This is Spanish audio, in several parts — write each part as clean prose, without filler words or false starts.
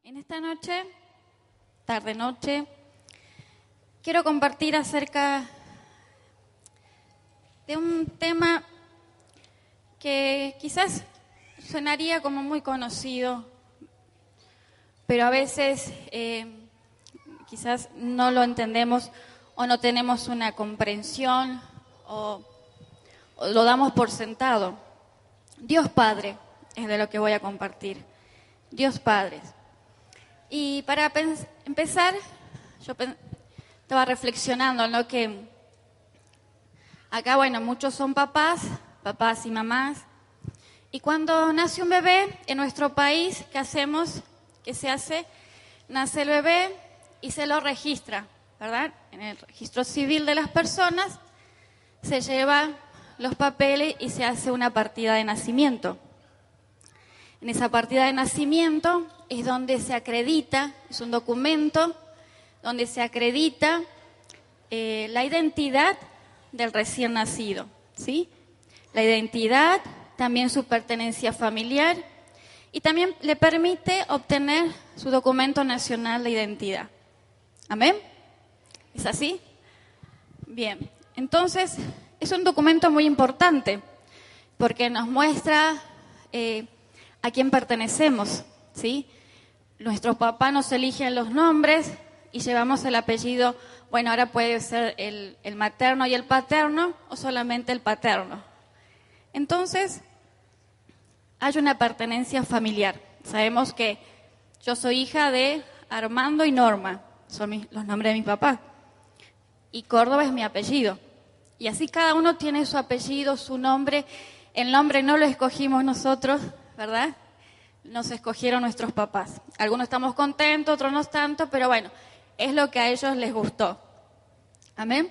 En esta noche, tarde-noche, quiero compartir acerca de un tema que quizás sonaría como muy conocido, pero a veces quizás no lo entendemos o no tenemos una comprensión o lo damos por sentado. Dios Padre es de lo que voy a compartir. Dios Padre. Y para empezar, yo estaba reflexionando, ¿no? Que acá, bueno, muchos son papás y mamás. Y cuando nace un bebé en nuestro país, ¿qué hacemos? ¿Qué se hace? Nace el bebé y se lo registra, ¿verdad? En el registro civil de las personas se lleva los papeles y se hace una partida de nacimiento. En esa partida de nacimiento es donde se acredita, es un documento donde se acredita la identidad del recién nacido, ¿sí? La identidad, también su pertenencia familiar y también le permite obtener su documento nacional de identidad. ¿Amén? ¿Es así? Bien, entonces es un documento muy importante porque nos muestra a quién pertenecemos, ¿sí? Nuestros papás nos eligen los nombres y llevamos el apellido. Bueno, ahora puede ser el materno y el paterno o solamente el paterno. Entonces, hay una pertenencia familiar. Sabemos que yo soy hija de Armando y Norma, son los nombres de mi papá. Y Córdoba es mi apellido. Y así cada uno tiene su apellido, su nombre. El nombre no lo escogimos nosotros, ¿verdad? Nos escogieron nuestros papás. Algunos estamos contentos, otros no tanto, pero bueno, es lo que a ellos les gustó. ¿Amén?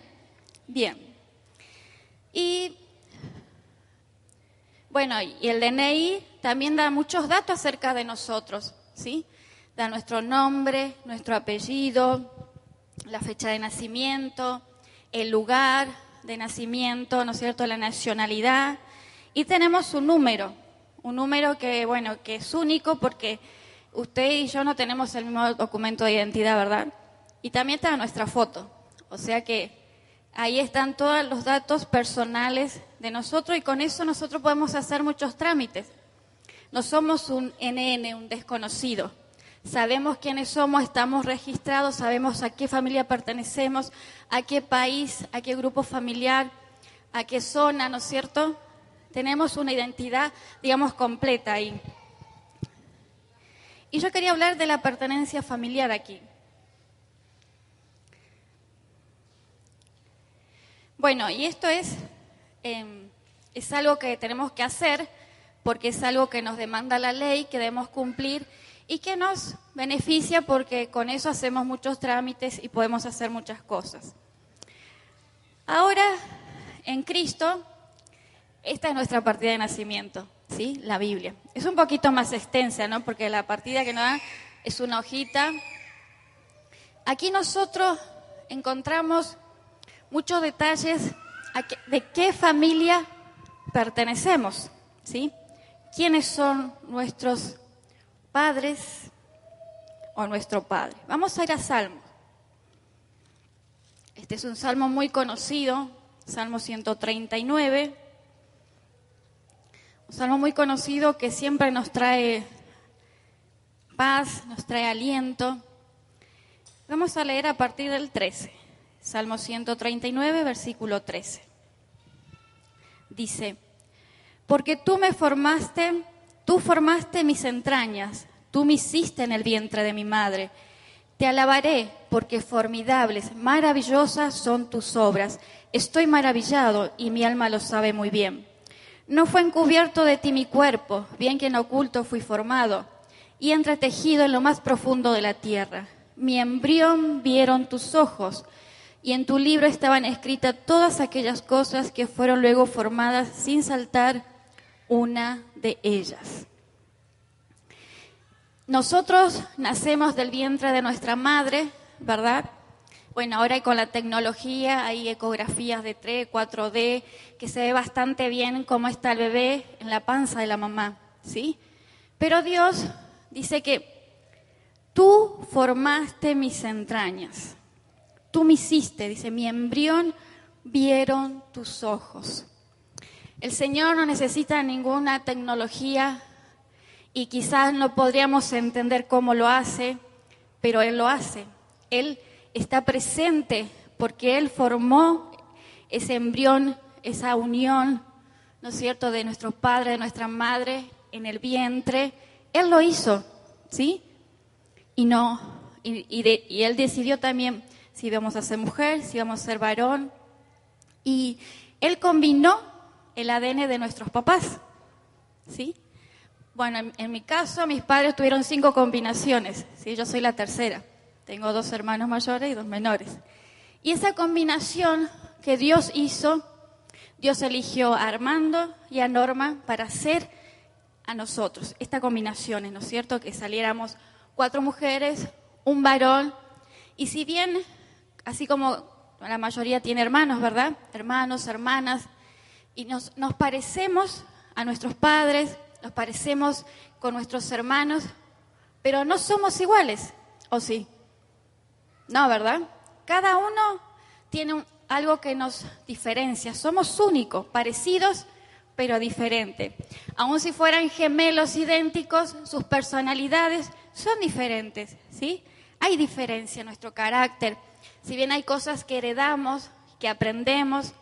Bien. Y bueno, y el DNI también da muchos datos acerca de nosotros, ¿sí? Da nuestro nombre, nuestro apellido, la fecha de nacimiento, el lugar de nacimiento, ¿no es cierto?, la nacionalidad, y tenemos un número que, bueno, que es único porque usted y yo no tenemos el mismo documento de identidad, ¿verdad? Y también está nuestra foto, o sea que ahí están todos los datos personales de nosotros y con eso nosotros podemos hacer muchos trámites. No somos un NN, un desconocido. Sabemos quiénes somos, estamos registrados, sabemos a qué familia pertenecemos, a qué país, a qué grupo familiar, a qué zona, ¿no es cierto? Tenemos una identidad, digamos, completa ahí. Y yo quería hablar de la pertenencia familiar aquí. Bueno, y esto es algo que tenemos que hacer porque es algo que nos demanda la ley, que debemos cumplir y que nos beneficia porque con eso hacemos muchos trámites y podemos hacer muchas cosas. Ahora, en Cristo, esta es nuestra partida de nacimiento, ¿sí? La Biblia. Es un poquito más extensa, ¿no? Porque la partida que nos dan es una hojita. Aquí nosotros encontramos muchos detalles de qué familia pertenecemos, ¿sí? ¿Quiénes son nuestros padres o nuestro padre? Vamos a ir a Salmos. Este es un salmo muy conocido, Salmo 139. Un salmo muy conocido que siempre nos trae paz, nos trae aliento. Vamos a leer a partir del 13. Salmo 139, versículo 13. Dice: porque tú formaste mis entrañas, tú me hiciste en el vientre de mi madre. Te alabaré porque formidables, maravillosas son tus obras. Estoy maravillado y mi alma lo sabe muy bien. No fue encubierto de ti mi cuerpo, bien que en oculto fui formado y entretejido en lo más profundo de la tierra. Mi embrión vieron tus ojos y en tu libro estaban escritas todas aquellas cosas que fueron luego formadas sin saltar una de ellas. Nosotros nacemos del vientre de nuestra madre, ¿verdad? Bueno, ahora con la tecnología hay ecografías de 3, 4D, que se ve bastante bien cómo está el bebé en la panza de la mamá, ¿sí? Pero Dios dice que tú formaste mis entrañas. Tú me hiciste, dice, mi embrión vieron tus ojos. El Señor no necesita ninguna tecnología y quizás no podríamos entender cómo lo hace, pero Él lo hace. Él está presente porque Él formó ese embrión, esa unión, ¿no es cierto?, de nuestro padre, de nuestra madre en el vientre. Él lo hizo, ¿sí? Y Él decidió también si íbamos a ser mujer, si íbamos a ser varón. Y Él combinó el ADN de nuestros papás, ¿sí? Bueno, en mi caso, mis padres tuvieron 5 combinaciones, ¿sí? Yo soy la tercera. Tengo 2 hermanos mayores y 2 menores. Y esa combinación que Dios hizo, Dios eligió a Armando y a Norma para hacer a nosotros esta combinación, ¿no es cierto? Que saliéramos 4 mujeres, un varón. Y si bien, así como la mayoría tiene hermanos, ¿verdad? Hermanos, hermanas. Y nos parecemos a nuestros padres, nos parecemos con nuestros hermanos, pero no somos iguales, ¿o sí? No, ¿verdad? Cada uno tiene algo que nos diferencia. Somos únicos, parecidos, pero diferentes. Aun si fueran gemelos idénticos, sus personalidades son diferentes, ¿sí? Hay diferencia en nuestro carácter. Si bien hay cosas que heredamos, que aprendemos,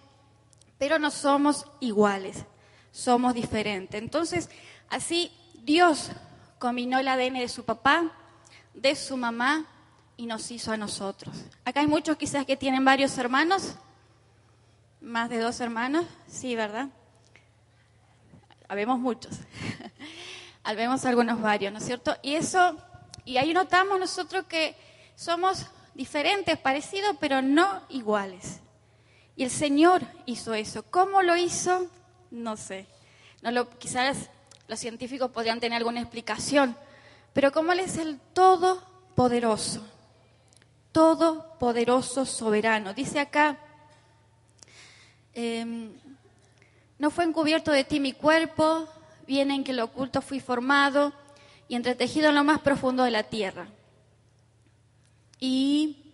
pero no somos iguales, somos diferentes. Entonces, así Dios combinó el ADN de su papá, de su mamá y nos hizo a nosotros. Acá hay muchos quizás que tienen varios hermanos, más de 2 hermanos, sí, ¿verdad? Habemos muchos, habemos algunos varios, ¿no es cierto? Y ahí notamos nosotros que somos diferentes, parecidos, pero no iguales. Y el Señor hizo eso. ¿Cómo lo hizo? No sé. Quizás los científicos podrían tener alguna explicación, pero como Él es el todopoderoso soberano. Dice acá, no fue encubierto de ti mi cuerpo, bien en que lo oculto fui formado y entretejido en lo más profundo de la tierra. Y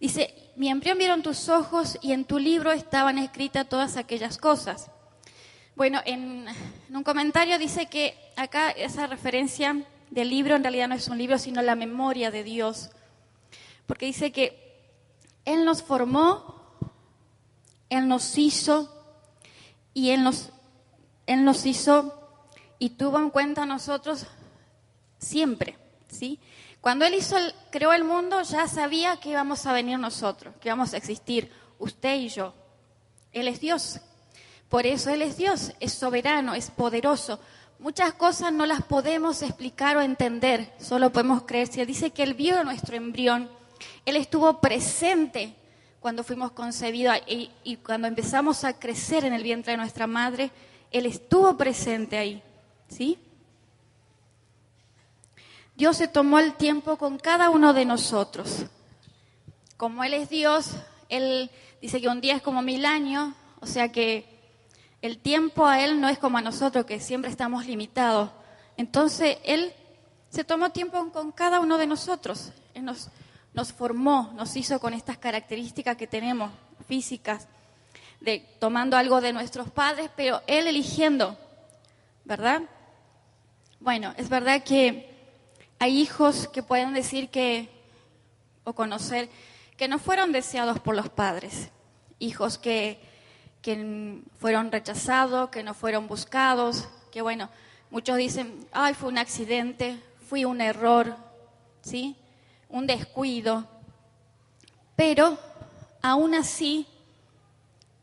dice, mi embrión vieron tus ojos y en tu libro estaban escritas todas aquellas cosas. Bueno, en un comentario dice que acá esa referencia del libro en realidad no es un libro, sino la memoria de Dios. Porque dice que Él nos formó, Él nos hizo y Él nos hizo y tuvo en cuenta a nosotros siempre, ¿sí? Cuando Él creó el mundo, ya sabía que íbamos a venir nosotros, que íbamos a existir, usted y yo. Él es Dios. Por eso Él es Dios, es soberano, es poderoso. Muchas cosas no las podemos explicar o entender, solo podemos creer. Si Él dice que Él vio nuestro embrión, Él estuvo presente cuando fuimos concebidos y cuando empezamos a crecer en el vientre de nuestra madre, Él estuvo presente ahí, ¿sí? Dios se tomó el tiempo con cada uno de nosotros. Como Él es Dios, Él dice que un día es como 1000 años, o sea que el tiempo a Él no es como a nosotros, que siempre estamos limitados. Entonces, Él se tomó tiempo con cada uno de nosotros. Él nos formó, nos hizo con estas características que tenemos, físicas, tomando algo de nuestros padres, pero Él eligiendo, ¿verdad? Bueno, es verdad que hay hijos que pueden decir o conocer que no fueron deseados por los padres, hijos que fueron rechazados, que no fueron buscados, que bueno, muchos dicen, ay, fue un accidente, fue un error, ¿sí? Un descuido. Pero aún así,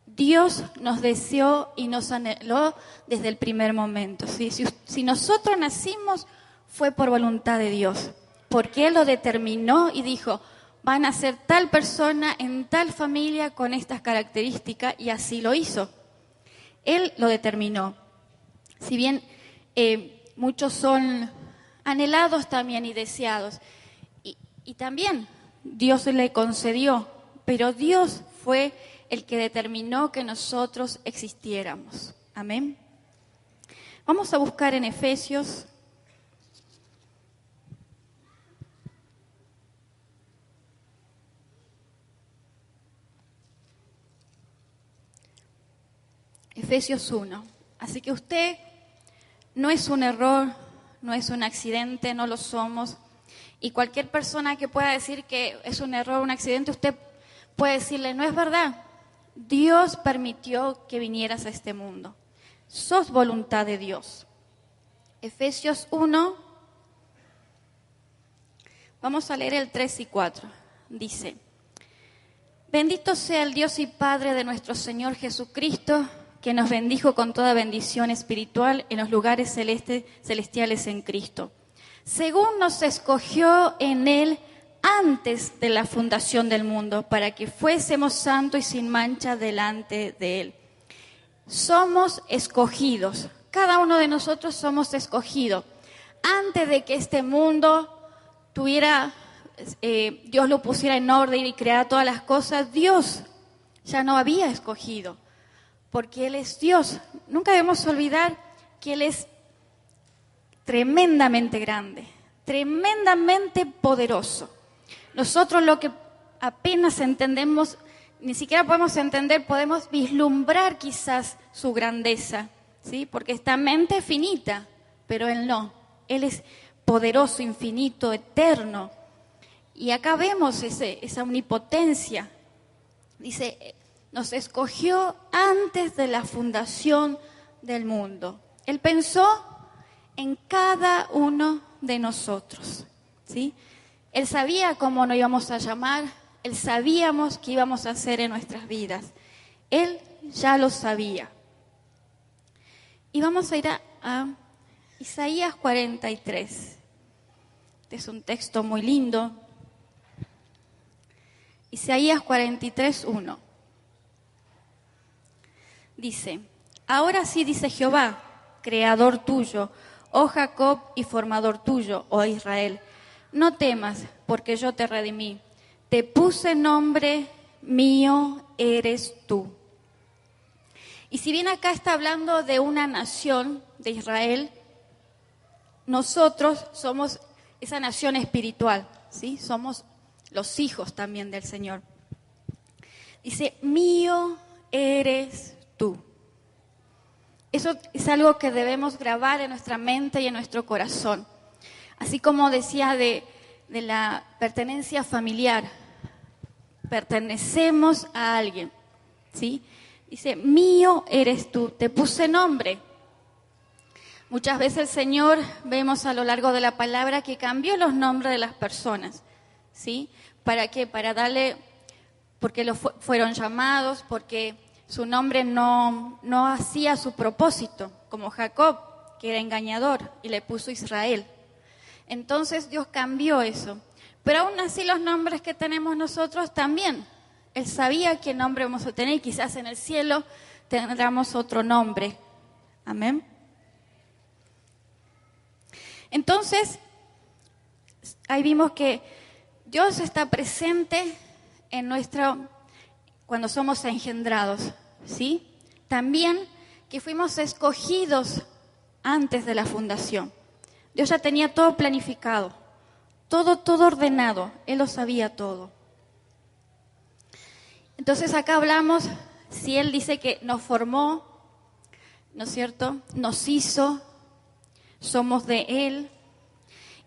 Dios nos deseó y nos anheló desde el primer momento, ¿sí? Si nosotros nacimos, fue por voluntad de Dios, porque Él lo determinó y dijo, van a ser tal persona en tal familia con estas características, y así lo hizo. Él lo determinó. Si bien muchos son anhelados también y deseados, y también Dios le concedió, pero Dios fue el que determinó que nosotros existiéramos. Amén. Vamos a buscar en Efesios Efesios 1. Así que usted no es un error, no es un accidente, no lo somos. Y cualquier persona que pueda decir que es un error, un accidente, usted puede decirle, no es verdad. Dios permitió que vinieras a este mundo. Sos voluntad de Dios. Efesios 1, vamos a leer el 3 y 4. Dice, bendito sea el Dios y Padre de nuestro Señor Jesucristo, que nos bendijo con toda bendición espiritual en los lugares celestiales en Cristo, según nos escogió en Él antes de la fundación del mundo, para que fuésemos santos y sin mancha delante de Él. Somos escogidos, cada uno de nosotros somos escogidos. Antes de que este mundo tuviera, Dios lo pusiera en orden y creara todas las cosas, Dios ya no había escogido, porque Él es Dios. Nunca debemos olvidar que Él es tremendamente grande, tremendamente poderoso. Nosotros lo que apenas entendemos, ni siquiera podemos entender, podemos vislumbrar quizás su grandeza, ¿sí? Porque esta mente es finita, pero Él no. Él es poderoso, infinito, eterno. Y acá vemos esa omnipotencia. Dice, nos escogió antes de la fundación del mundo. Él pensó en cada uno de nosotros, ¿sí? Él sabía cómo nos íbamos a llamar, Él sabíamos qué íbamos a hacer en nuestras vidas. Él ya lo sabía. Y vamos a ir a Isaías 43. Este es un texto muy lindo. Isaías 43, 1. Dice, ahora sí dice Jehová, creador tuyo, oh Jacob, y formador tuyo, oh Israel. No temas, porque yo te redimí. Te puse nombre, mío eres tú. Y si bien acá está hablando de una nación, de Israel, nosotros somos esa nación espiritual, ¿sí? Somos los hijos también del Señor. Dice, mío eres tú. Eso es algo que debemos grabar en nuestra mente y en nuestro corazón. Así como decía de la pertenencia familiar, pertenecemos a alguien, ¿sí? Dice, mío eres tú, te puse nombre. Muchas veces el Señor, vemos a lo largo de la palabra, que cambió los nombres de las personas, ¿sí? ¿Para qué? Para darle, porque fueron llamados, porque su nombre no hacía su propósito, como Jacob, que era engañador, y le puso Israel. Entonces Dios cambió eso. Pero aún así los nombres que tenemos nosotros también. Él sabía qué nombre vamos a tener y quizás en el cielo tendremos otro nombre. Amén. Entonces, ahí vimos que Dios está presente en cuando somos engendrados, ¿sí? También que fuimos escogidos antes de la fundación. Dios ya tenía todo planificado, todo ordenado, Él lo sabía todo. Entonces acá hablamos, si Él dice que nos formó, ¿no es cierto? Nos hizo, somos de Él,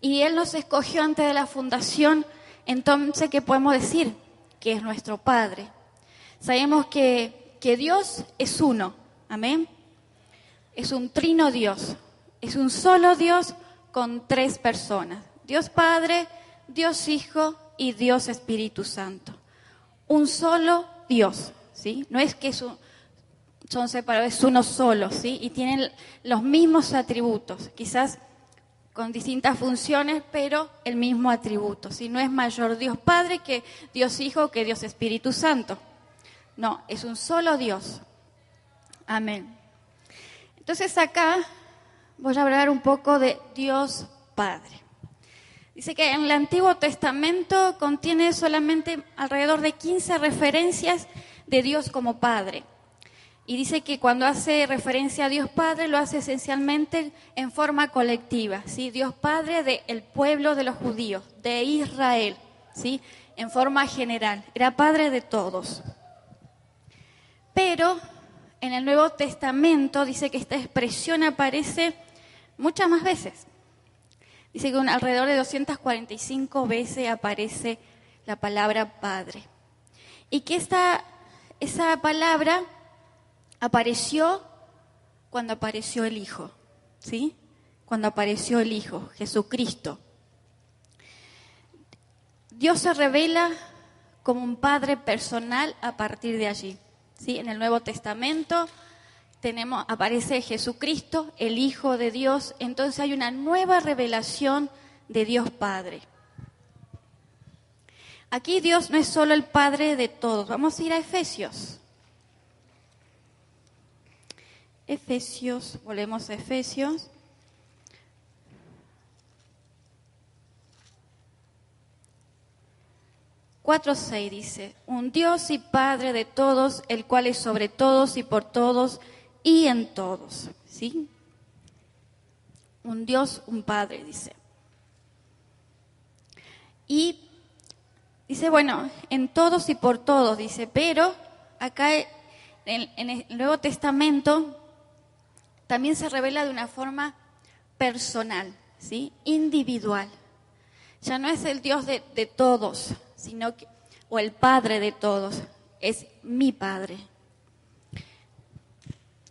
y Él nos escogió antes de la fundación, entonces, ¿qué podemos decir? Que es nuestro Padre. Sabemos que Dios es uno, amén. Es un trino Dios, es un solo Dios con tres personas. Dios Padre, Dios Hijo y Dios Espíritu Santo. Un solo Dios, ¿sí? No es que son separados, es uno solo, ¿sí? Y tienen los mismos atributos, quizás con distintas funciones, pero el mismo atributo, ¿sí? No es mayor Dios Padre que Dios Hijo que Dios Espíritu Santo. No, es un solo Dios. Amén. Entonces acá voy a hablar un poco de Dios Padre. Dice que en el Antiguo Testamento contiene solamente alrededor de 15 referencias de Dios como Padre. Y dice que cuando hace referencia a Dios Padre, lo hace esencialmente en forma colectiva, ¿sí? Dios Padre del pueblo de los judíos, de Israel, ¿sí? En forma general. Era Padre de todos. Pero en el Nuevo Testamento dice que esta expresión aparece muchas más veces. Dice que alrededor de 245 veces aparece la palabra Padre. Y que esa palabra apareció cuando apareció el Hijo, ¿sí? Cuando apareció el Hijo, Jesucristo. Dios se revela como un Padre personal a partir de allí, ¿sí? En el Nuevo Testamento aparece Jesucristo, el Hijo de Dios, entonces hay una nueva revelación de Dios Padre. Aquí Dios no es solo el Padre de todos. Vamos a ir a Efesios. Volvemos a Efesios. Cuatro 6 dice, un Dios y Padre de todos, el cual es sobre todos y por todos y en todos, ¿sí? Un Dios, un Padre, dice. Y dice, bueno, en todos y por todos, dice, pero acá en el Nuevo Testamento también se revela de una forma personal, ¿sí? Individual. Ya no es el Dios de todos, sino que, o el Padre de todos, es mi Padre.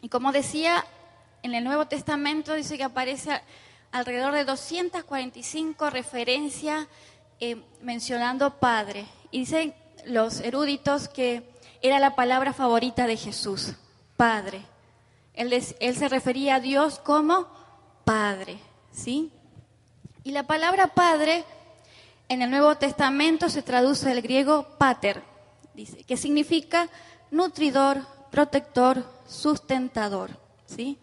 Y como decía, en el Nuevo Testamento dice que aparece alrededor de 245 referencias mencionando Padre. Y dicen los eruditos que era la palabra favorita de Jesús, Padre. Él se refería a Dios como Padre, ¿sí? Y la palabra Padre en el Nuevo Testamento se traduce del griego pater, dice, que significa nutridor, protector, sustentador, ¿sí?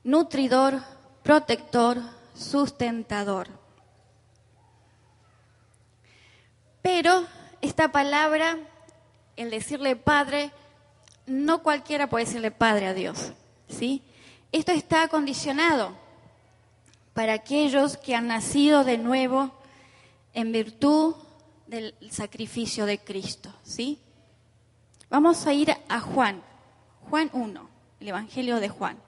Nutridor, protector, sustentador. Pero esta palabra, el decirle Padre, no cualquiera puede decirle Padre a Dios, ¿sí? Esto está condicionado para aquellos que han nacido de nuevo en virtud del sacrificio de Cristo, ¿sí? Vamos a ir a Juan 1, el Evangelio de Juan.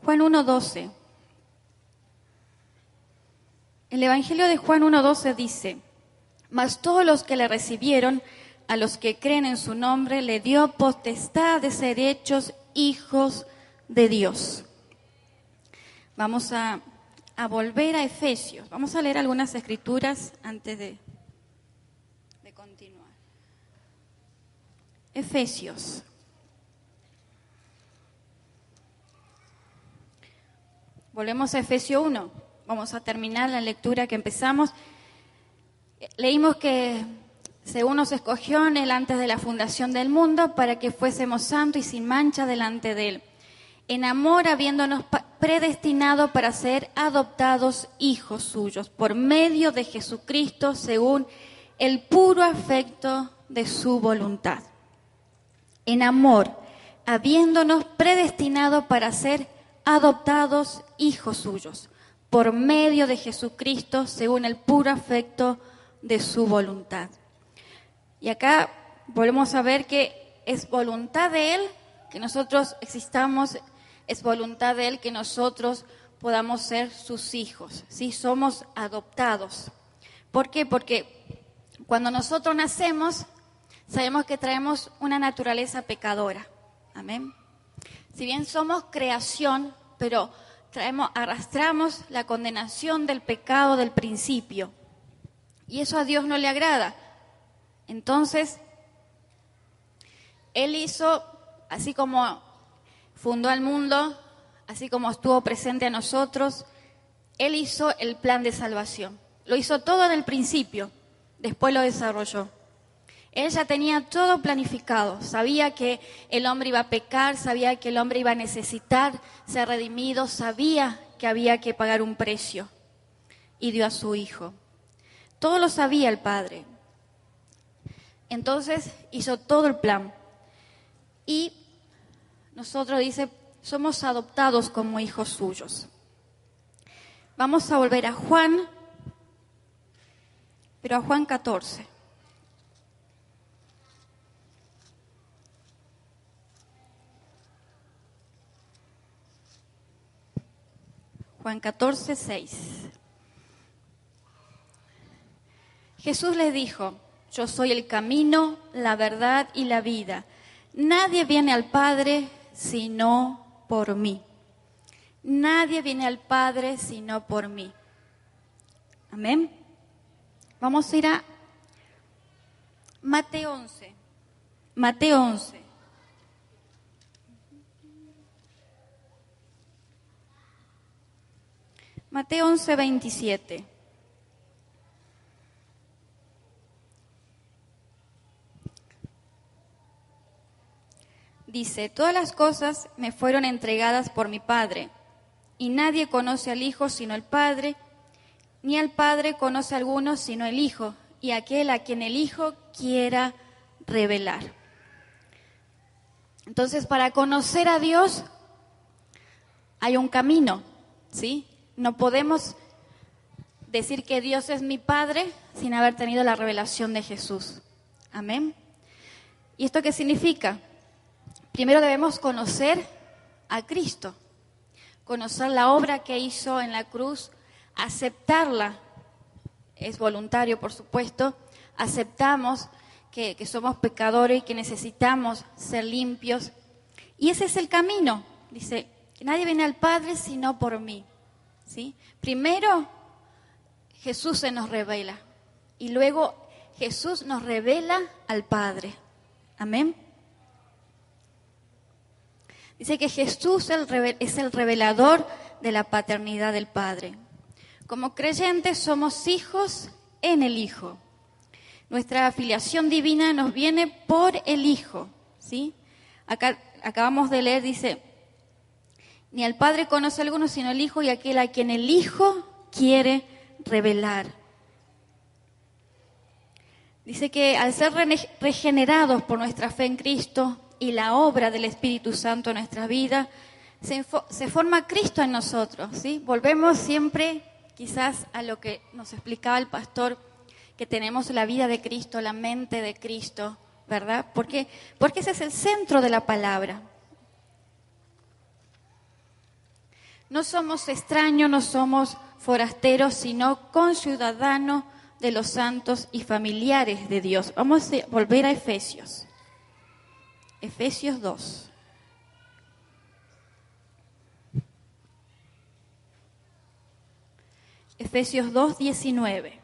Juan 1:12. El Evangelio de Juan 1:12 dice, mas todos los que le recibieron, a los que creen en su nombre, le dio potestad de ser hechos hijos de Dios. Vamos a volver a Efesios. Vamos a leer algunas escrituras antes de continuar. Efesios. Volvemos a Efesios 1. Vamos a terminar la lectura que empezamos. Leímos que según nos escogió en él antes de la fundación del mundo para que fuésemos santos y sin mancha delante de él. En amor, habiéndonos predestinado para ser adoptados hijos suyos por medio de Jesucristo según el puro afecto de su voluntad. En amor, habiéndonos predestinado para ser adoptados hijos suyos por medio de Jesucristo según el puro afecto de su voluntad. Y acá volvemos a ver que es voluntad de Él que nosotros existamos, es voluntad de Él que nosotros podamos ser sus hijos, ¿sí? Somos adoptados. ¿Por qué? Porque cuando nosotros nacemos, sabemos que traemos una naturaleza pecadora. Amén. Si bien somos creación, pero arrastramos la condenación del pecado del principio. Y eso a Dios no le agrada. Entonces, Él hizo, así como fundó el mundo, así como estuvo presente a nosotros, Él hizo el plan de salvación. Lo hizo todo en el principio, después lo desarrolló. Él ya tenía todo planificado, sabía que el hombre iba a pecar, sabía que el hombre iba a necesitar ser redimido, sabía que había que pagar un precio y dio a su Hijo. Todo lo sabía el Padre. Entonces hizo todo el plan. Y nosotros, dice, somos adoptados como hijos suyos. Vamos a volver a Juan, pero a Juan 14. Juan 14, 6. Jesús les dijo: yo soy el camino, la verdad y la vida. Nadie viene al Padre sino por mí. Nadie viene al Padre sino por mí. Amén. Vamos a ir a Mateo 11. Mateo 11. Mateo 11, 27. Dice: todas las cosas me fueron entregadas por mi Padre, y nadie conoce al Hijo sino el Padre, ni al Padre conoce a alguno sino el Hijo, y aquel a quien el Hijo quiera revelar. Entonces, para conocer a Dios hay un camino, ¿sí? No podemos decir que Dios es mi Padre sin haber tenido la revelación de Jesús. Amén. ¿Y esto qué significa? Primero debemos conocer a Cristo, conocer la obra que hizo en la cruz, aceptarla. Es voluntario, por supuesto. Aceptamos que somos pecadores y que necesitamos ser limpios. Y ese es el camino. Dice, que nadie viene al Padre sino por mí. ¿Sí? Primero, Jesús se nos revela. Y luego, Jesús nos revela al Padre. Amén. Dice que Jesús es el revelador de la paternidad del Padre. Como creyentes somos hijos en el Hijo. Nuestra afiliación divina nos viene por el Hijo, ¿sí? Acá acabamos de leer, dice, ni al Padre conoce a alguno sino el Hijo y aquel a quien el Hijo quiere revelar. Dice que al ser regenerados por nuestra fe en Cristo y la obra del Espíritu Santo en nuestra vida, se forma Cristo en nosotros, ¿sí? Volvemos siempre quizás a lo que nos explicaba el pastor, que tenemos la vida de Cristo, la mente de Cristo, ¿verdad? Porque ese es el centro de la palabra. No somos extraños, no somos forasteros, sino conciudadanos de los santos y familiares de Dios. Vamos a volver a Efesios. Efesios 2. Efesios 2, 19.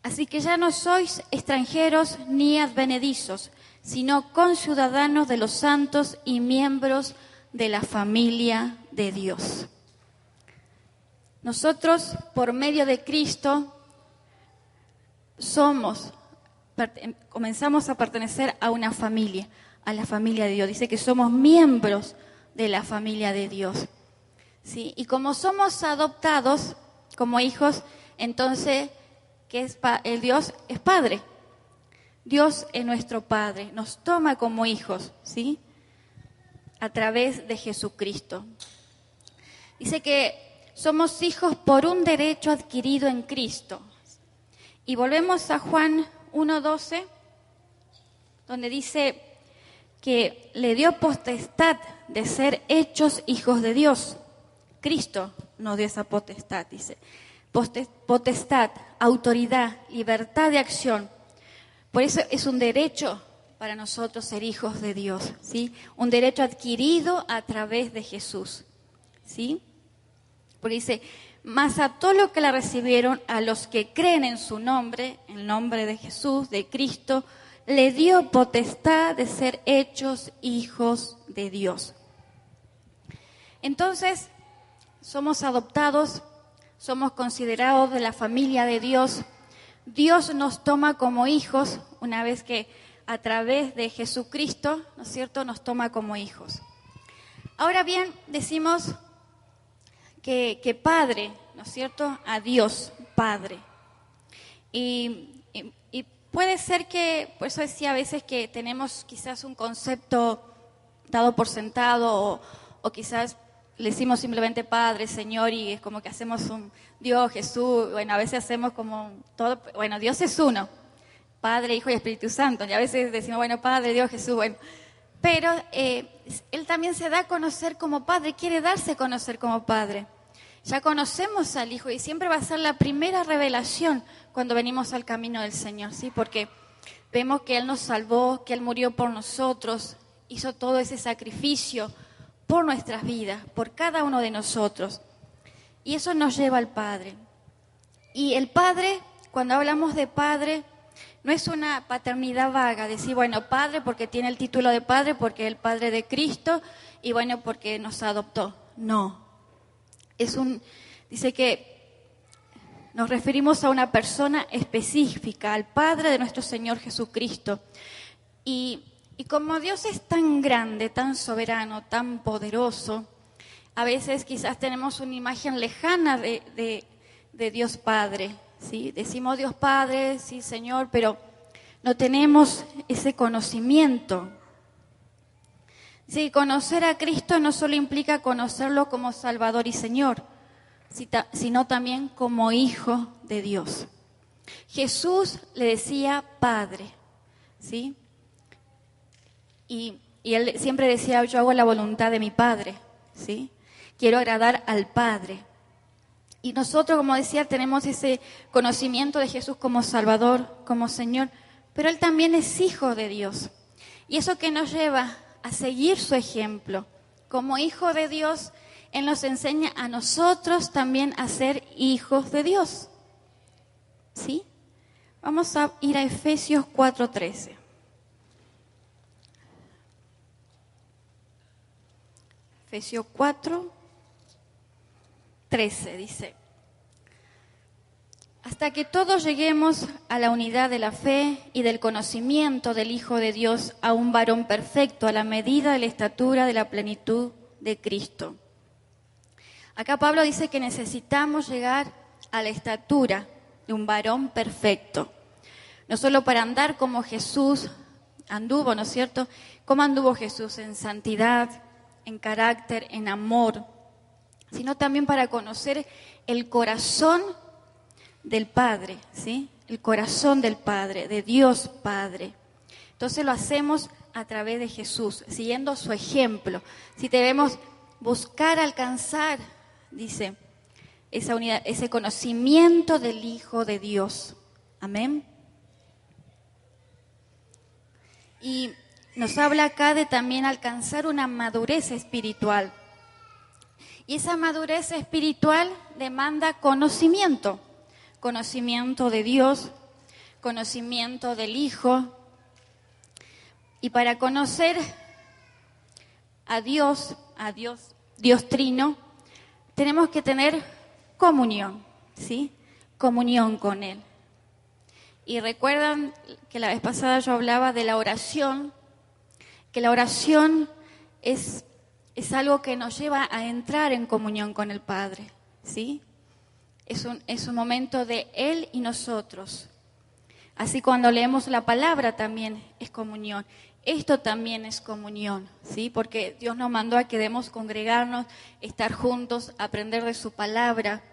Así que ya no sois extranjeros ni advenedizos, sino conciudadanos de los santos y miembros de la familia de Dios. Nosotros, por medio de Cristo, comenzamos a pertenecer a una familia, a la familia de Dios. Dice que somos miembros de la familia de Dios, ¿sí? Y como somos adoptados como hijos, entonces, el Dios es Padre. Dios es nuestro Padre, nos toma como hijos, ¿sí? A través de Jesucristo. Dice que somos hijos por un derecho adquirido en Cristo. Y volvemos a Juan 1:12, donde dice que le dio potestad de ser hechos hijos de Dios. Cristo nos dio esa potestad, dice. Potestad, autoridad, libertad de acción. Por eso es un derecho para nosotros ser hijos de Dios, ¿sí? Un derecho adquirido a través de Jesús, ¿sí? Porque dice, mas a todos los que la recibieron, a los que creen en su nombre, en el nombre de Jesús, de Cristo, le dio potestad de ser hechos hijos de Dios. Entonces, somos adoptados, somos considerados de la familia de Dios. Dios nos toma como hijos una vez que a través de Jesucristo, ¿no es cierto?, nos toma como hijos. Ahora bien, decimos que Padre, ¿no es cierto?, a Dios, Padre. Y puede ser que, por eso decía a veces que tenemos quizás un concepto dado por sentado o quizás le decimos simplemente Padre, Señor, y es como que hacemos un Dios, Jesús, bueno, a veces hacemos como todo, bueno, Dios es uno, Padre, Hijo y Espíritu Santo, y a veces decimos, bueno, Padre, Dios, Jesús, bueno, pero Él también se da a conocer como Padre, quiere darse a conocer como Padre. Ya conocemos al Hijo y siempre va a ser la primera revelación cuando venimos al camino del Señor, ¿sí? Porque vemos que Él nos salvó, que Él murió por nosotros, hizo todo ese sacrificio por nuestras vidas, por cada uno de nosotros. Y eso nos lleva al Padre. Y el Padre, cuando hablamos de Padre, no es una paternidad vaga, decir, bueno, Padre porque tiene el título de Padre, porque es el Padre de Cristo, y bueno, porque nos adoptó. No. Dice que nos referimos a una persona específica, al Padre de nuestro Señor Jesucristo. Y como Dios es tan grande, tan soberano, tan poderoso, a veces quizás tenemos una imagen lejana de Dios Padre, ¿sí? Decimos Dios Padre, sí Señor, pero no tenemos ese conocimiento. Sí, conocer a Cristo no solo implica conocerlo como Salvador y Señor, sino también como Hijo de Dios. Jesús le decía Padre, ¿sí? Y Él siempre decía, yo hago la voluntad de mi Padre, ¿sí? Quiero agradar al Padre. Y nosotros, como decía, tenemos ese conocimiento de Jesús como Salvador, como Señor, pero Él también es Hijo de Dios. Y eso que nos lleva a seguir su ejemplo. Como Hijo de Dios, Él nos enseña a nosotros también a ser hijos de Dios. ¿Sí? Vamos a ir a Efesios 4:13. Efesios 4:13 dice: hasta que todos lleguemos a la unidad de la fe y del conocimiento del Hijo de Dios, a un varón perfecto, a la medida de la estatura de la plenitud de Cristo. Acá Pablo dice que necesitamos llegar a la estatura de un varón perfecto. No solo para andar como Jesús anduvo, ¿no es cierto? ¿Cómo anduvo Jesús? En santidad, en carácter, en amor, sino también para conocer el corazón del Padre, ¿sí? El corazón del Padre, de Dios Padre. Entonces lo hacemos a través de Jesús, siguiendo su ejemplo. Si debemos buscar alcanzar, dice, esa unidad, ese conocimiento del Hijo de Dios. Amén. Y nos habla acá de también alcanzar una madurez espiritual. Y esa madurez espiritual demanda conocimiento. Conocimiento de Dios, conocimiento del Hijo. Y para conocer a Dios, Dios Trino, tenemos que tener comunión, ¿sí? Comunión con Él. Y recuerdan que la vez pasada yo hablaba de la oración, que la oración es algo que nos lleva a entrar en comunión con el Padre, ¿sí? Es un momento de Él y nosotros. Así cuando leemos la palabra también es comunión. Esto también es comunión, ¿sí? Porque Dios nos mandó a que debemos congregarnos, estar juntos, aprender de su palabra,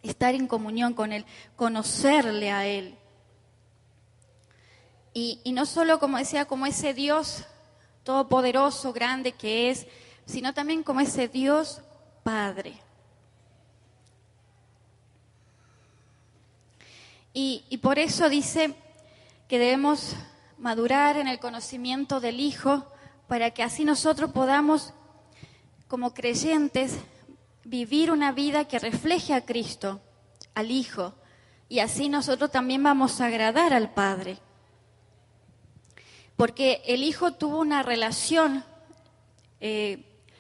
estar en comunión con Él, conocerle a Él. Y no solo, como decía, como ese Dios todopoderoso, grande que es, sino también como ese Dios Padre. Y por eso dice que debemos madurar en el conocimiento del Hijo para que así nosotros podamos, como creyentes, vivir una vida que refleje a Cristo, al Hijo, y así nosotros también vamos a agradar al Padre. Porque el Hijo tuvo una relación,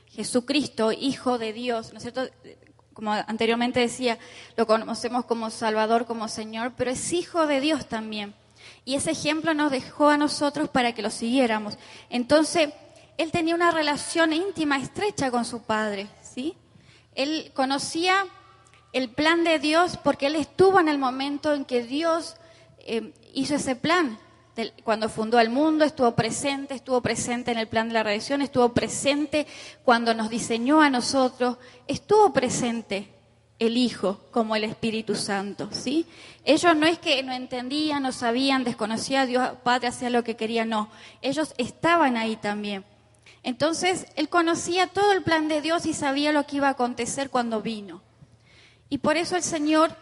Jesucristo, Hijo de Dios, ¿no es cierto? Como anteriormente decía, lo conocemos como Salvador, como Señor, pero es Hijo de Dios también. Y ese ejemplo nos dejó a nosotros para que lo siguiéramos. Entonces, Él tenía una relación íntima, estrecha con su Padre, ¿sí? Él conocía el plan de Dios porque Él estuvo en el momento en que Dios hizo ese plan. Cuando fundó el mundo, estuvo presente en el plan de la redención, estuvo presente cuando nos diseñó a nosotros, estuvo presente el Hijo como el Espíritu Santo, ¿sí? Ellos no es que no entendían, no sabían, desconocían a Dios Padre, hacía lo que quería, no. Ellos estaban ahí también. Entonces, Él conocía todo el plan de Dios y sabía lo que iba a acontecer cuando vino. Y por eso el Señor,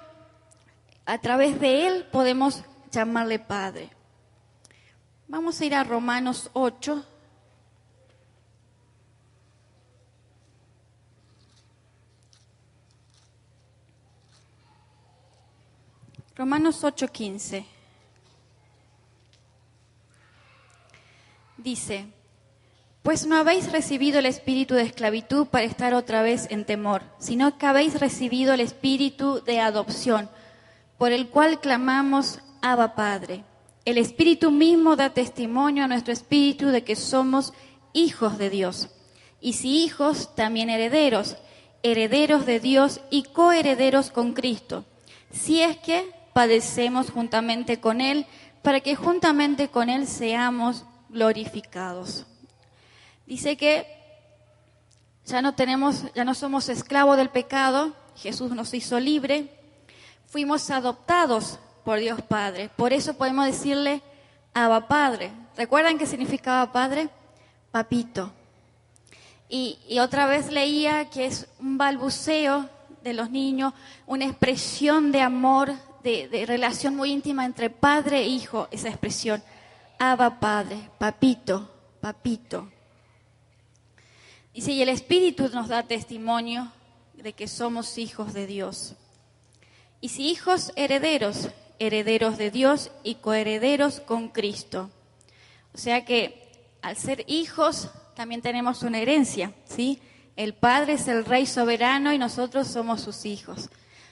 a través de Él, podemos llamarle Padre. Vamos a ir a Romanos 8. Romanos 8:15. Dice, pues no habéis recibido el espíritu de esclavitud para estar otra vez en temor, sino que habéis recibido el espíritu de adopción, por el cual clamamos, Abba Padre. El espíritu mismo da testimonio a nuestro espíritu de que somos hijos de Dios. Y si hijos, también herederos, herederos de Dios y coherederos con Cristo. Si es que padecemos juntamente con Él, para que juntamente con Él seamos glorificados. Dice que ya no somos esclavos del pecado, Jesús nos hizo libre, fuimos adoptados por Dios Padre. Por eso podemos decirle Abba Padre. ¿Recuerdan qué significaba Padre? Papito. Y otra vez leía que es un balbuceo de los niños, una expresión de amor, de relación muy íntima entre padre e hijo, esa expresión. Abba Padre, papito, papito. Dice, y el Espíritu nos da testimonio de que somos hijos de Dios. Y si hijos, herederos, herederos de Dios y coherederos con Cristo. O sea que al ser hijos también tenemos una herencia, ¿sí? El Padre es el Rey soberano y nosotros somos sus hijos,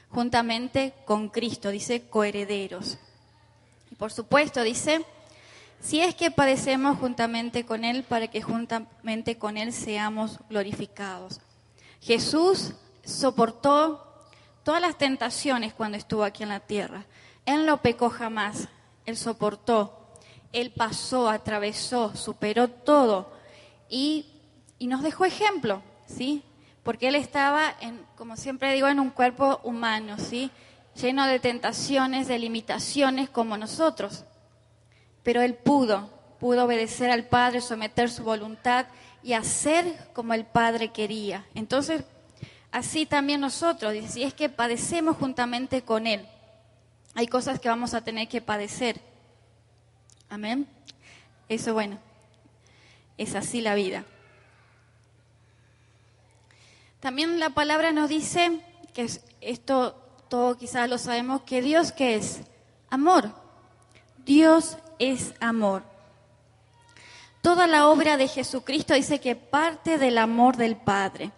juntamente con Cristo, dice coherederos. Y por supuesto dice, si es que padecemos juntamente con Él, para que juntamente con Él seamos glorificados. Jesús soportó todas las tentaciones cuando estuvo aquí en la tierra. Él no pecó jamás, Él soportó, Él pasó, atravesó, superó todo y nos dejó ejemplo, ¿sí? Porque Él estaba, como siempre digo, en un cuerpo humano, ¿sí? Lleno de tentaciones, de limitaciones como nosotros. Pero Él pudo obedecer al Padre, someter su voluntad y hacer como el Padre quería. Entonces, así también nosotros, si es que padecemos juntamente con Él, hay cosas que vamos a tener que padecer. Amén. Eso, bueno, es así la vida. También la palabra nos dice, que esto todo quizás lo sabemos, que Dios, ¿qué es? Amor. Dios es amor. Toda la obra de Jesucristo dice que parte del amor del Padre.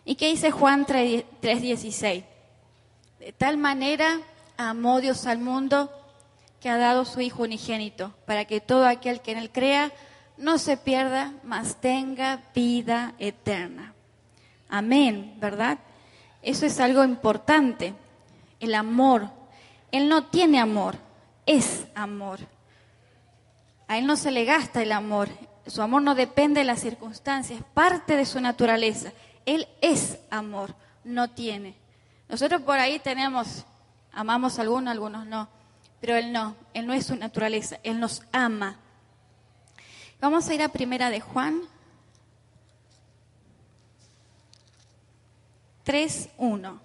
¿Y qué dice Juan 3:16? De tal manera amó Dios al mundo que ha dado su Hijo unigénito, para que todo aquel que en Él crea no se pierda, mas tenga vida eterna. Amén, ¿verdad? Eso es algo importante. El amor. Él no tiene amor, es amor. A Él no se le gasta el amor. Su amor no depende de las circunstancias, es parte de su naturaleza. Él es amor, no tiene. Nosotros por ahí amamos a algunos, algunos no. Pero Él no es su naturaleza, Él nos ama. Vamos a ir a Primera de Juan 3:1.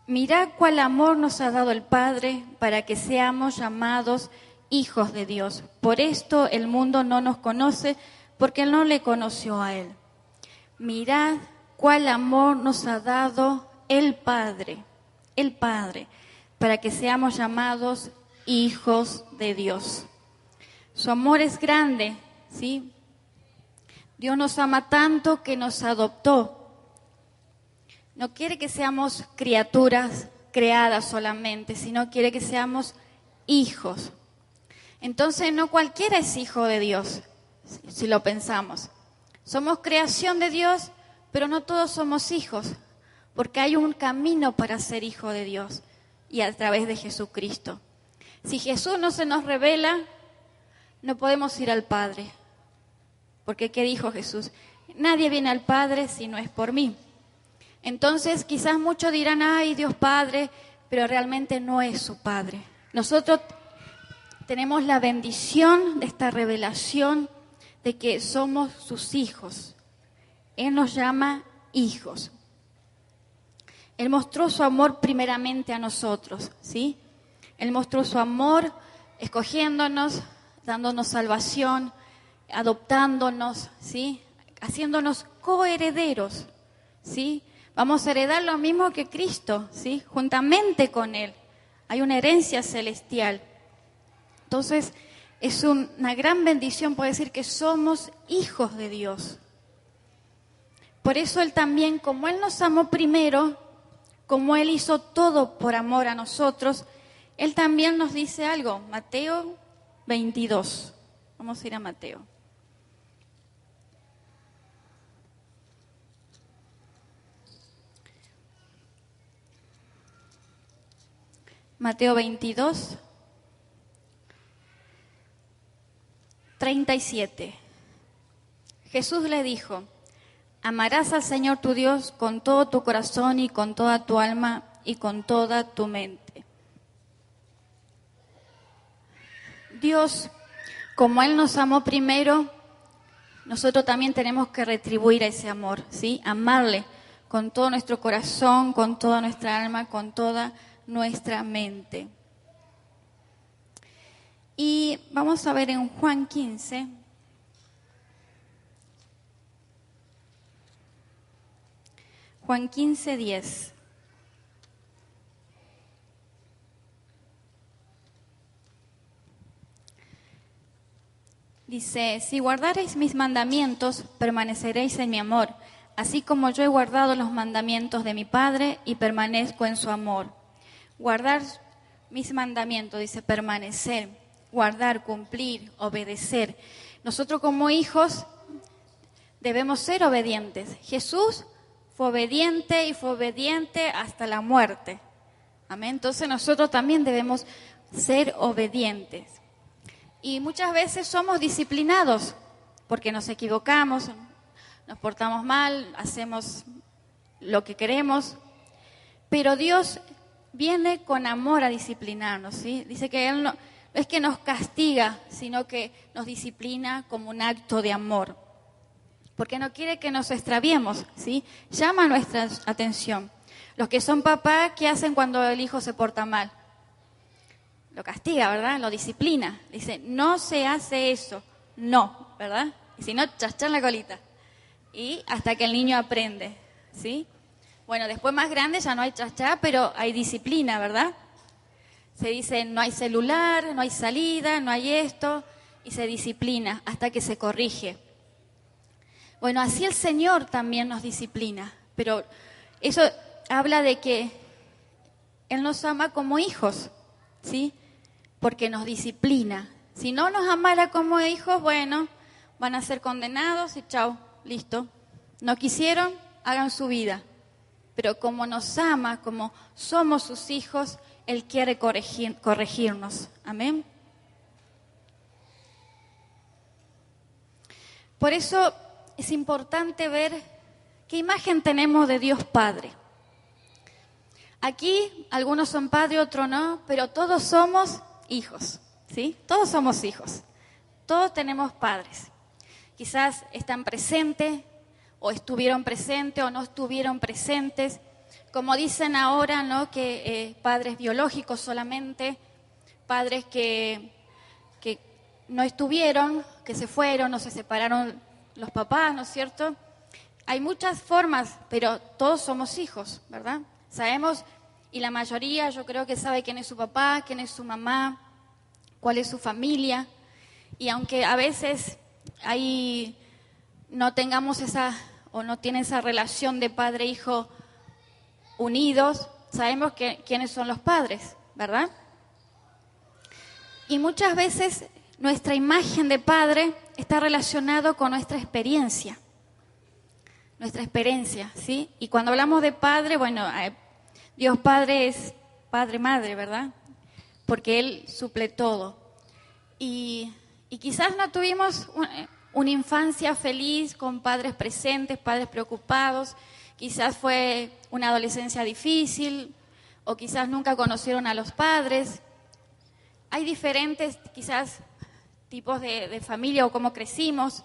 Mirad cuál amor nos ha dado el Padre para que seamos llamados hijos de Dios. Por esto el mundo no nos conoce, porque no le conoció a Él. Mirad cuál amor nos ha dado el Padre, para que seamos llamados hijos de Dios. Su amor es grande, ¿sí? Dios nos ama tanto que nos adoptó. No quiere que seamos criaturas creadas solamente, sino quiere que seamos hijos. Entonces no cualquiera es hijo de Dios, si lo pensamos. Somos creación de Dios, pero no todos somos hijos, porque hay un camino para ser hijo de Dios y a través de Jesucristo. Si Jesús no se nos revela, no podemos ir al Padre. Porque ¿qué dijo Jesús? nadie viene al Padre si no es por mí. Entonces quizás muchos dirán, ay, Dios Padre, pero realmente no es su Padre. Nosotros tenemos la bendición de esta revelación de que somos sus hijos. Él nos llama hijos. Él mostró su amor primeramente a nosotros, ¿sí? Él mostró su amor escogiéndonos, dándonos salvación, adoptándonos, ¿sí? Haciéndonos coherederos, ¿sí? Vamos a heredar lo mismo que Cristo, ¿sí? Juntamente con Él. Hay una herencia celestial. Entonces, es una gran bendición poder decir que somos hijos de Dios. Por eso Él también, como Él nos amó primero, como Él hizo todo por amor a nosotros, Él también nos dice algo. Mateo 22. Vamos a ir a Mateo. Mateo 22, 37. Jesús le dijo, amarás al Señor tu Dios con todo tu corazón y con toda tu alma y con toda tu mente. Dios, como Él nos amó primero, nosotros también tenemos que retribuir ese amor, ¿sí? Amarle con todo nuestro corazón, con toda nuestra alma, con toda nuestra mente. Y vamos a ver en Juan 15. Juan 15, 10. Dice, si guardareis mis mandamientos, permaneceréis en mi amor, así como yo he guardado los mandamientos de mi Padre y permanezco en su amor. Guardar mis mandamientos, dice, permanecer, guardar, cumplir, obedecer. Nosotros como hijos debemos ser obedientes. Jesús fue obediente y fue obediente hasta la muerte. Amén. Entonces nosotros también debemos ser obedientes. Y muchas veces somos disciplinados porque nos equivocamos, nos portamos mal, hacemos lo que queremos. Pero Dios viene con amor a disciplinarnos, ¿sí? Dice que Él no es que nos castiga, sino que nos disciplina como un acto de amor. Porque no quiere que nos extraviemos, ¿sí? Llama nuestra atención. Los que son papás, ¿qué hacen cuando el hijo se porta mal? Lo castiga, ¿verdad? Lo disciplina. Dice, no se hace eso. No, ¿verdad? Y si no, chachán la colita. Y hasta que el niño aprende, ¿sí? Bueno, después más grande ya no hay chachá, pero hay disciplina, ¿verdad? Se dice, no hay celular, no hay salida, no hay esto, y se disciplina hasta que se corrige. Bueno, así el Señor también nos disciplina, pero eso habla de que Él nos ama como hijos, ¿sí? Porque nos disciplina. Si no nos amara como hijos, bueno, van a ser condenados y chao, listo. No quisieron, hagan su vida. Pero como nos ama, como somos sus hijos, Él quiere corregirnos. Amén. Por eso es importante ver qué imagen tenemos de Dios Padre. Aquí algunos son padres, otros no, pero todos somos hijos, ¿sí? Todos somos hijos. Todos tenemos padres. Quizás están presentes, o estuvieron presentes, o no estuvieron presentes. Como dicen ahora, ¿no? Que padres biológicos solamente, padres que no estuvieron, que se fueron o se separaron los papás, ¿no es cierto? Hay muchas formas, pero todos somos hijos, ¿verdad? Sabemos, y la mayoría yo creo que sabe quién es su papá, quién es su mamá, cuál es su familia. Y aunque a veces ahí no tengamos esa, o no tienen esa relación de padre-hijo unidos, sabemos quiénes son los padres, ¿verdad? Y muchas veces nuestra imagen de padre está relacionado con nuestra experiencia, ¿sí? Y cuando hablamos de padre, bueno, Dios Padre es Padre-Madre, ¿verdad? Porque Él suple todo. Y quizás no tuvimos una infancia feliz con padres presentes, padres preocupados, quizás fue una adolescencia difícil o quizás nunca conocieron a los padres. Hay diferentes quizás tipos de familia o cómo crecimos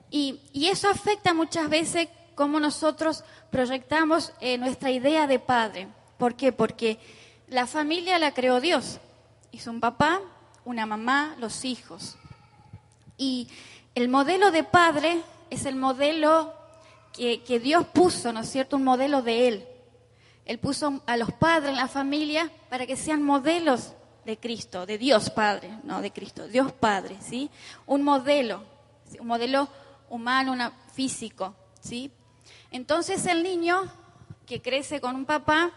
y eso afecta muchas veces cómo nosotros proyectamos nuestra idea de padre. ¿Por qué? Porque la familia la creó Dios. Hizo un papá, una mamá, los hijos. Y el modelo de padre es el modelo que Dios puso, ¿no es cierto? Un modelo de Él. Él puso a los padres en la familia para que sean modelos de Cristo, de Dios Padre, no de Cristo, Dios Padre, ¿sí? Un modelo humano, físico, ¿sí? Entonces el niño que crece con un papá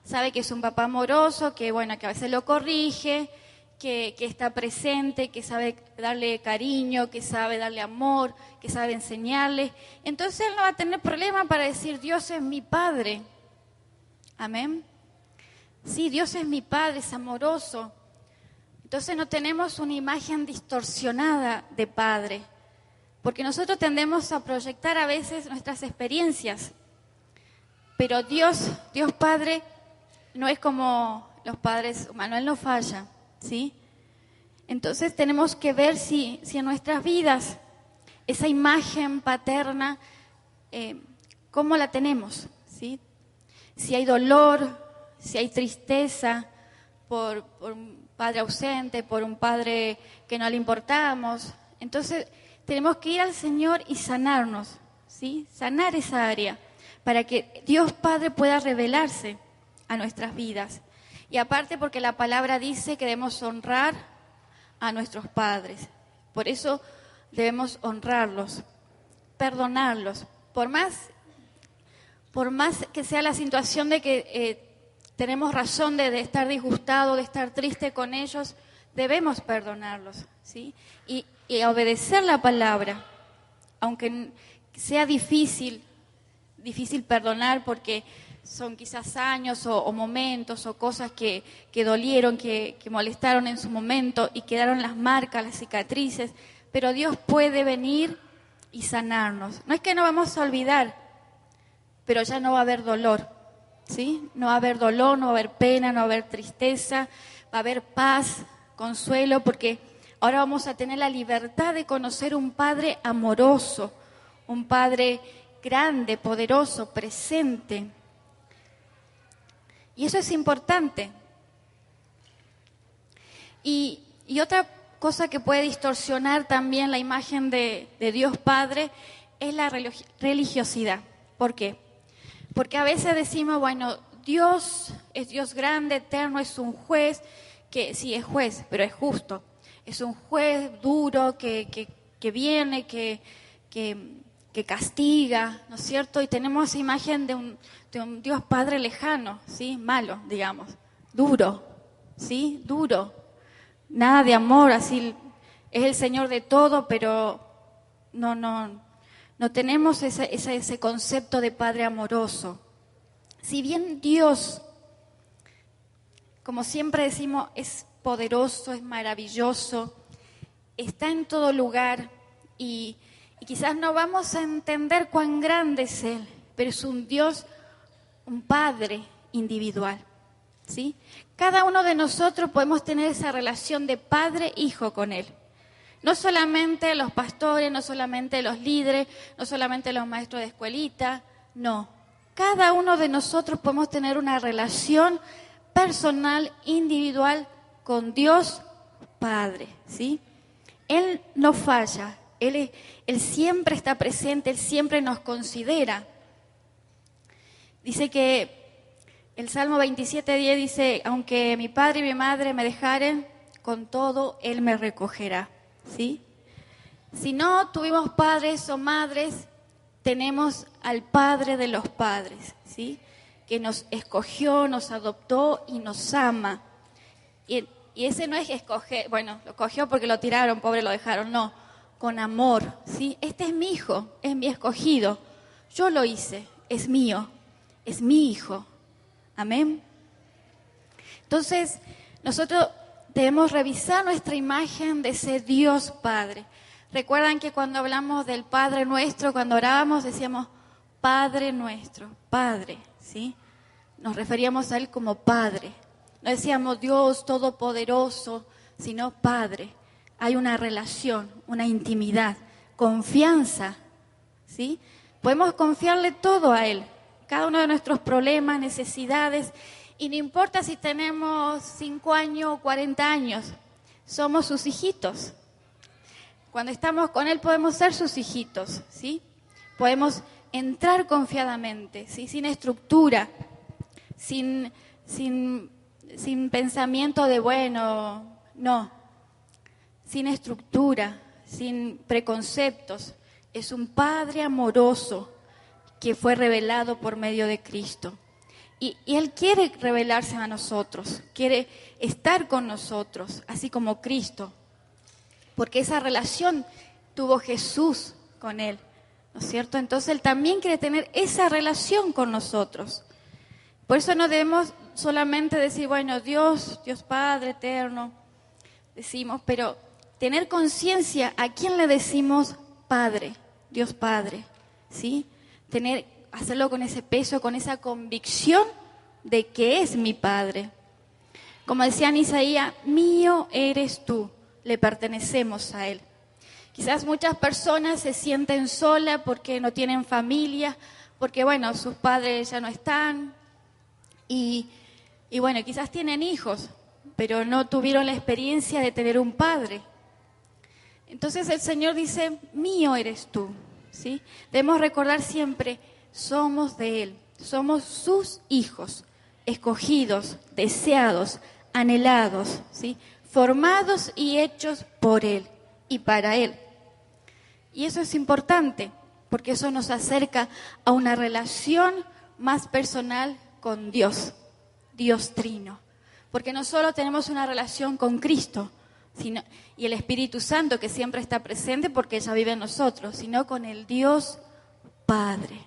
sabe que es un papá amoroso, que bueno, que a veces lo corrige, que está presente, que sabe darle cariño, que sabe darle amor, que sabe enseñarle. Entonces él no va a tener problema para decir, Dios es mi Padre. Amén. Sí, Dios es mi Padre, es amoroso. Entonces no tenemos una imagen distorsionada de Padre, porque nosotros tendemos a proyectar a veces nuestras experiencias, pero Dios Padre no es como los padres humanos, Él no falla, ¿sí? Entonces tenemos que ver si en nuestras vidas esa imagen paterna, ¿cómo la tenemos? ¿Sí? Si hay dolor, si hay tristeza por un padre ausente, por un padre que no le importamos, entonces tenemos que ir al Señor y sanarnos, ¿sí? Sanar esa área para que Dios Padre pueda revelarse a nuestras vidas. Y aparte porque la palabra dice que debemos honrar a nuestros padres. Por eso debemos honrarlos, perdonarlos. Por más que sea la situación de que tenemos razón de estar disgustados, de estar triste con ellos, debemos perdonarlos, ¿sí? Y obedecer la palabra, aunque sea difícil perdonar porque son quizás años o momentos o cosas que dolieron, que molestaron en su momento y quedaron las marcas, las cicatrices, pero Dios puede venir y sanarnos. No es que no vamos a olvidar, pero ya no va a haber dolor, ¿sí? No va a haber dolor, no va a haber pena, no va a haber tristeza, va a haber paz, consuelo, porque ahora vamos a tener la libertad de conocer un Padre amoroso, un Padre grande, poderoso, presente. Y eso es importante. Y otra cosa que puede distorsionar también la imagen de Dios Padre es la religiosidad. ¿Por qué? Porque a veces decimos, bueno, Dios es Dios grande, eterno, es un juez, que sí es juez, pero es justo. Es un juez duro que viene, que castiga, ¿no es cierto? Y tenemos esa imagen de un Dios Padre lejano, ¿sí? Malo, digamos, duro, ¿sí? Duro. Nada de amor, así es el Señor de todo, pero no tenemos ese concepto de Padre amoroso. Si bien Dios, como siempre decimos, es poderoso, es maravilloso, está en todo lugar y quizás no vamos a entender cuán grande es Él, pero es un Dios, un Padre individual, ¿sí? Cada uno de nosotros podemos tener esa relación de padre-hijo con Él. No solamente los pastores, no solamente los líderes, no solamente los maestros de escuelita, no. Cada uno de nosotros podemos tener una relación personal, individual con Dios Padre, ¿sí? Él no falla, Él siempre está presente, Él siempre nos considera. Dice que el Salmo 27:10 dice, aunque mi padre y mi madre me dejaren, con todo Él me recogerá, ¿sí? Si no tuvimos padres o madres, tenemos al Padre de los padres, ¿sí? Que nos escogió, nos adoptó y nos ama. Y ese no es escoger, bueno, lo cogió porque lo tiraron, pobre, lo dejaron, no, con amor, ¿sí? Este es mi hijo, es mi escogido, yo lo hice, es mío, es mi hijo, amén. Entonces, nosotros debemos revisar nuestra imagen de ese Dios Padre, Recuerdan que cuando hablamos del Padre Nuestro, cuando orábamos decíamos Padre Nuestro, Padre, ¿sí? Nos referíamos a Él como Padre. No decíamos Dios Todopoderoso, sino Padre. Hay una relación, una intimidad, confianza, ¿sí? Podemos confiarle todo a Él, cada uno de nuestros problemas, necesidades, y no importa si tenemos 5 años o 40 años, somos sus hijitos. Cuando estamos con Él podemos ser sus hijitos, ¿sí? Podemos entrar confiadamente, ¿sí? Sin estructura, sin pensamiento de bueno, no, sin estructura, sin preconceptos. Es un Padre amoroso que fue revelado por medio de Cristo. Y Él quiere revelarse a nosotros, quiere estar con nosotros, así como Cristo. Porque esa relación tuvo Jesús con Él, ¿no es cierto? Entonces Él también quiere tener esa relación con nosotros. Por eso no debemos solamente decir, bueno, Dios Padre eterno, decimos, pero tener conciencia a quién le decimos Padre, Dios Padre, ¿sí? Hacerlo con ese peso, con esa convicción de que es mi Padre. Como decía en Isaías, mío eres tú. Le pertenecemos a Él. Quizás muchas personas se sienten solas porque no tienen familia, porque bueno, sus padres ya no están y bueno, quizás tienen hijos, pero no tuvieron la experiencia de tener un padre. Entonces el Señor dice, mío eres tú, ¿sí? Debemos recordar siempre, somos de Él, somos sus hijos, escogidos, deseados, anhelados, ¿sí? Formados y hechos por Él y para Él. Y eso es importante, porque eso nos acerca a una relación más personal con Dios, Dios Trino. Porque no solo tenemos una relación con Cristo, y el Espíritu Santo que siempre está presente porque ella vive en nosotros, sino con el Dios Padre.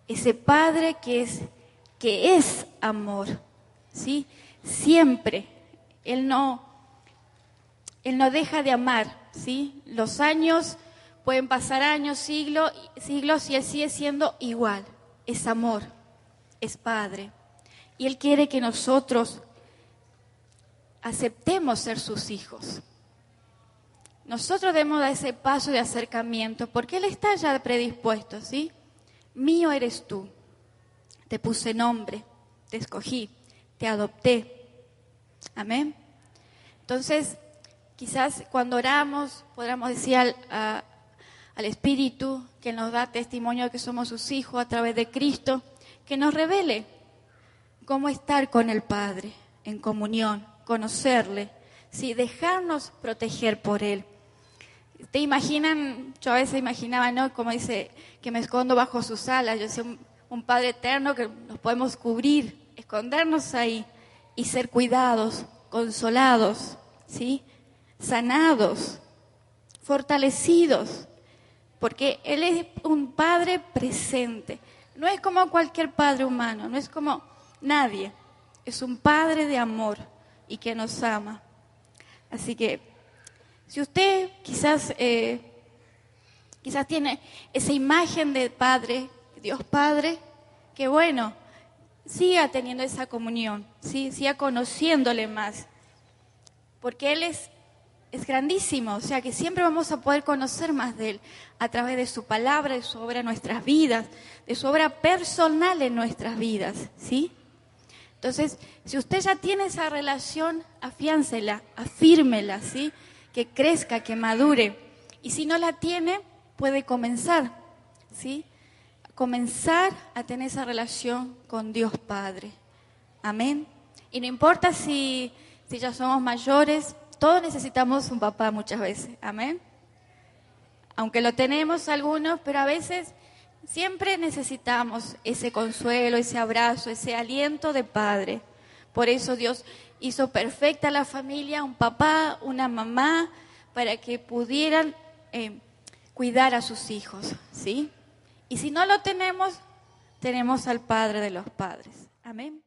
Ese Padre que es amor, ¿sí? Siempre. Él no deja de amar, ¿sí? Los años, pueden pasar años, siglos, y Él sigue siendo igual. Es amor, es Padre. Y Él quiere que nosotros aceptemos ser sus hijos. Nosotros debemos dar ese paso de acercamiento, porque Él está ya predispuesto, ¿sí? Mío eres tú. Te puse nombre, te escogí, te adopté. Amén. Entonces, quizás cuando oramos, podamos decir al Espíritu que nos da testimonio de que somos sus hijos a través de Cristo, que nos revele cómo estar con el Padre en comunión, conocerle, ¿sí? Dejarnos proteger por Él. ¿Te imaginan? Yo a veces imaginaba, ¿no? Como dice, que me escondo bajo sus alas. Yo decía, un Padre eterno que nos podemos cubrir, escondernos ahí y ser cuidados, consolados, ¿sí? Sanados, fortalecidos, porque Él es un Padre presente. No es como cualquier padre humano, no es como nadie. Es un Padre de amor y que nos ama. Así que, si usted quizás tiene esa imagen de Padre, Dios Padre, que bueno, siga teniendo esa comunión, ¿sí? Siga conociéndole más, porque Él es grandísimo, o sea que siempre vamos a poder conocer más de Él a través de su palabra, de su obra en nuestras vidas, de su obra personal en nuestras vidas, ¿sí? Entonces, si usted ya tiene esa relación, afiáncela, afírmela, ¿sí? Que crezca, que madure. Y si no la tiene, puede comenzar, ¿sí? Comenzar a tener esa relación con Dios Padre. Amén. Y no importa si ya somos mayores, todos necesitamos un papá muchas veces. Amén. Aunque lo tenemos algunos, pero a veces siempre necesitamos ese consuelo, ese abrazo, ese aliento de padre. Por eso Dios hizo perfecta la familia, un papá, una mamá, para que pudieran cuidar a sus hijos, ¿sí? Y si no lo tenemos, tenemos al Padre de los padres. Amén.